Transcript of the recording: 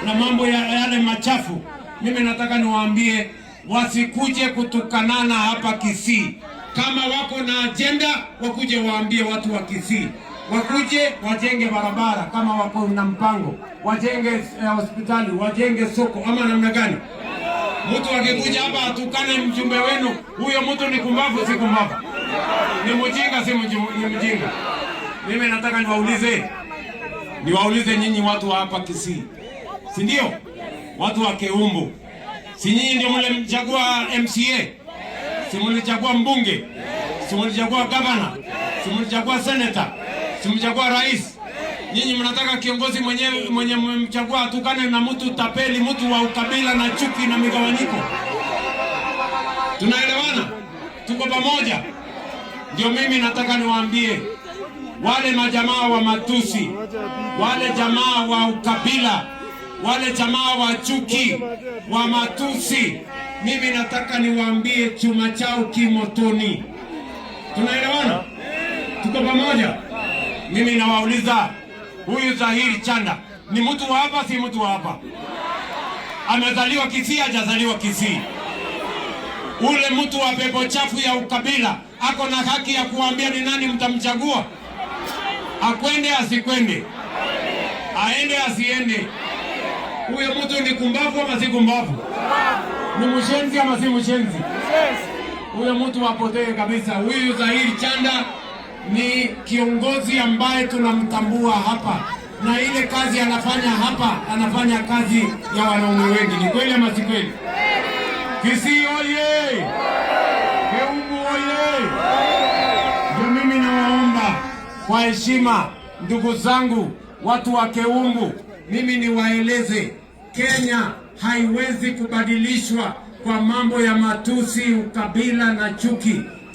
na mambo ya yale machafu. Mimi nataka niwaambie wasikuje kutukanana hapa Kisii. Kama wako na agenda, wakuje waambie watu wa Kisii. Wakuje wajenge barabara, kama wako na mpango wajenge hospitali, wajenge soko, ama namna gani? Mtu akikuja hapa atukane mjumbe wenu, huyo mtu ni kumbavu, si kumbavu? Ni mjinga, si mjinga? Mimi nataka niwaulize nyinyi watu wa hapa Kisii, si ndio? Watu wa Keumbu, si nyinyi ndio mlimchagua MCA? Si mlichagua mbunge? Si mlichagua gavana? Si mlichagua senator? Si mlichagua rais? Nyinyi mnataka kiongozi mwenye mmchagua atukane na mtu tapeli, mtu wa ukabila na chuki na migawanyiko? Tunaelewana? Tuko pamoja? Ndio mimi nataka niwaambie wale majamaa wa matusi, wale jamaa wa ukabila, wale jamaa wa chuki, wa matusi, mimi nataka niwaambie chuma chao kimotoni. Tunaelewana? Tuko pamoja? Mimi nawauliza, huyu Zahiri Chanda ni mtu wa hapa, si mtu wa hapa? Amezaliwa Kisii, hajazaliwa Kisii? Ule mtu wa pepo chafu ya ukabila ako na haki ya kuambia ni nani mtamchagua? Akwende asikwende? Aende asiende? Huyo mtu ni kumbavu ama si kumbavu? Ni mshenzi ama si mshenzi? Huyo mtu apotee kabisa. Huyu Zahiri Chanda ni kiongozi ambaye tunamtambua hapa, na ile kazi anafanya hapa, anafanya kazi ya wanaume wengi. Ni kweli ama si kweli? Kisii oye! Keumbu oye! Ndio mimi nawaomba kwa heshima, ndugu zangu watu wa Keumbu, mimi niwaeleze, Kenya haiwezi kubadilishwa kwa mambo ya matusi, ukabila na chuki.